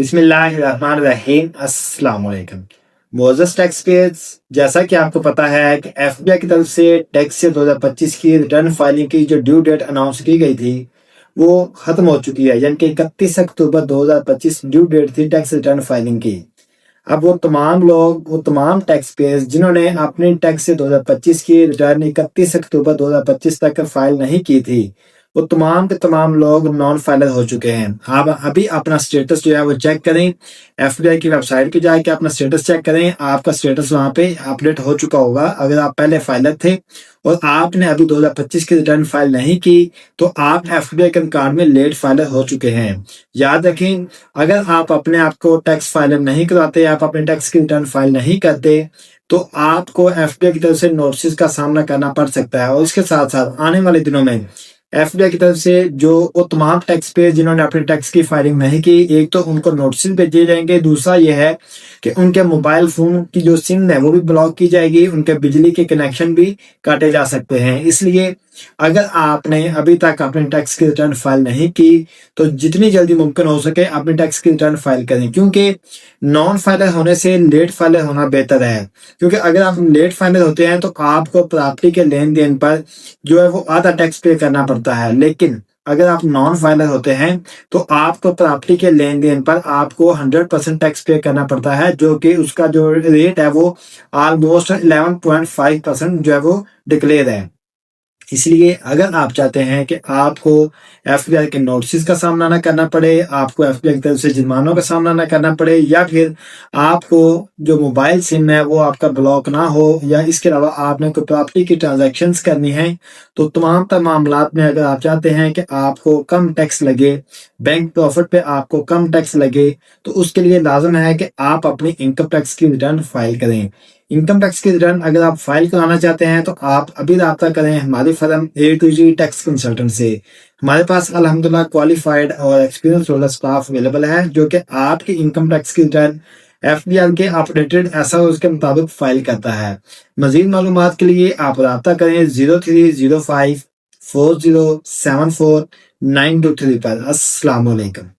बिस्मिल्लाहिर्रहमानिर्रहीम अस्सलाम वालेकुम। मोअज़्ज़ज़ टैक्स पेयर्स, जैसा कि आपको पता है कि एफबीआई की तरफ से टैक्स 2025 की रिटर्न फाइलिंग की जो ड्यू डेट अनाउंस की गई थी वो ख़त्म हो चुकी है, यानी कि 31 अक्टूबर 2025 ड्यू डेट थी टैक्स रिटर्न फाइलिंग की। अब वो तमाम टैक्स पेयर्स जिन्होंने अपनी टैक्स 2025 की रिटर्न 31 अक्टूबर 2025 तक फाइल नहीं की थी, वो तमाम के तमाम लोग नॉन फाइलर हो चुके हैं। आप अभी अपना स्टेटस जो है वो चेक करें, एफबीआई की वेबसाइट पे जाके अपना स्टेटस चेक करें। आपका स्टेटस वहाँ पे अपडेट हो चुका होगा। अगर आप पहले फाइलर थे और आपने अभी 2025 की रिटर्न फाइल नहीं की, तो आप एफबीआई के रिकॉर्ड में लेट फाइलर हो चुके हैं। याद रखें, अगर आप अपने आप को टैक्स फाइलर नहीं करवाते, आप अपने टैक्स की रिटर्न फाइल नहीं करते, तो आपको एफबीआई की तरफ से नोटिस का सामना करना पड़ सकता है। और इसके साथ साथ आने वाले दिनों में एफबीआई की तरफ से जो वो तमाम टैक्स पेयर जिन्होंने अपने टैक्स की फाइलिंग नहीं की, एक तो उनको नोटिस भेजे जाएंगे, दूसरा ये है कि उनके मोबाइल फोन की जो सिम है वो भी ब्लॉक की जाएगी, उनके बिजली के कनेक्शन भी काटे जा सकते हैं। इसलिए अगर आपने अभी तक अपने टैक्स की रिटर्न फाइल नहीं की, तो जितनी जल्दी मुमकिन हो सके अपने टैक्स की रिटर्न फाइल करें, क्योंकि नॉन फाइलर होने से लेट फाइलर होना बेहतर है। क्योंकि अगर आप लेट फाइलर होते हैं तो आपको प्रॉपर्टी के लेन देन पर जो है वो आधा टैक्स पे करना पड़ता है, लेकिन अगर आप नॉन फाइलर होते हैं तो आपको प्रॉपर्टी के लेन देन पर आपको 100% टैक्स पे करना पड़ता है, जो कि उसका जो रेट है वो ऑलमोस्ट 11.5% जो है वो डिक्लेयर है। इसलिए अगर आप चाहते हैं कि आपको एफबीआई के नोटिस का सामना ना करना पड़े, आपको एफबीआई की तरफ से जुर्मानों का सामना ना करना पड़े, या फिर आपको जो मोबाइल सिम है वो आपका ब्लॉक ना हो, या इसके अलावा आपने कोई प्रॉपर्टी की ट्रांजैक्शंस करनी है, तो तमाम मामलात में अगर आप चाहते हैं कि आपको कम टैक्स लगे, बैंक प्रॉफिट पे आपको कम टैक्स लगे, तो उसके लिए लाजम है कि आप अपनी इनकम टैक्स की रिटर्न फाइल करें। इनकम टैक्स की रिटर्न अगर आप फाइल कराना चाहते हैं तो आप अभी रब्ता करें हमारी firm A to Z tax consultant से। हमारे पास अल्हम्दुलिल्लाह क्वालिफाइड और एक्सपीरियंस वाला स्टाफ अवेलेबल है, जो कि आपकी इनकम टैक्स की रिटर्न एफडीआर के अपडेटेड ऐसा उसके मुताबिक फाइल करता है। मजीद मालूमात के लिए आप रब्ता करें 0305 4074 923 पर। अस्सलाम वालेकुम।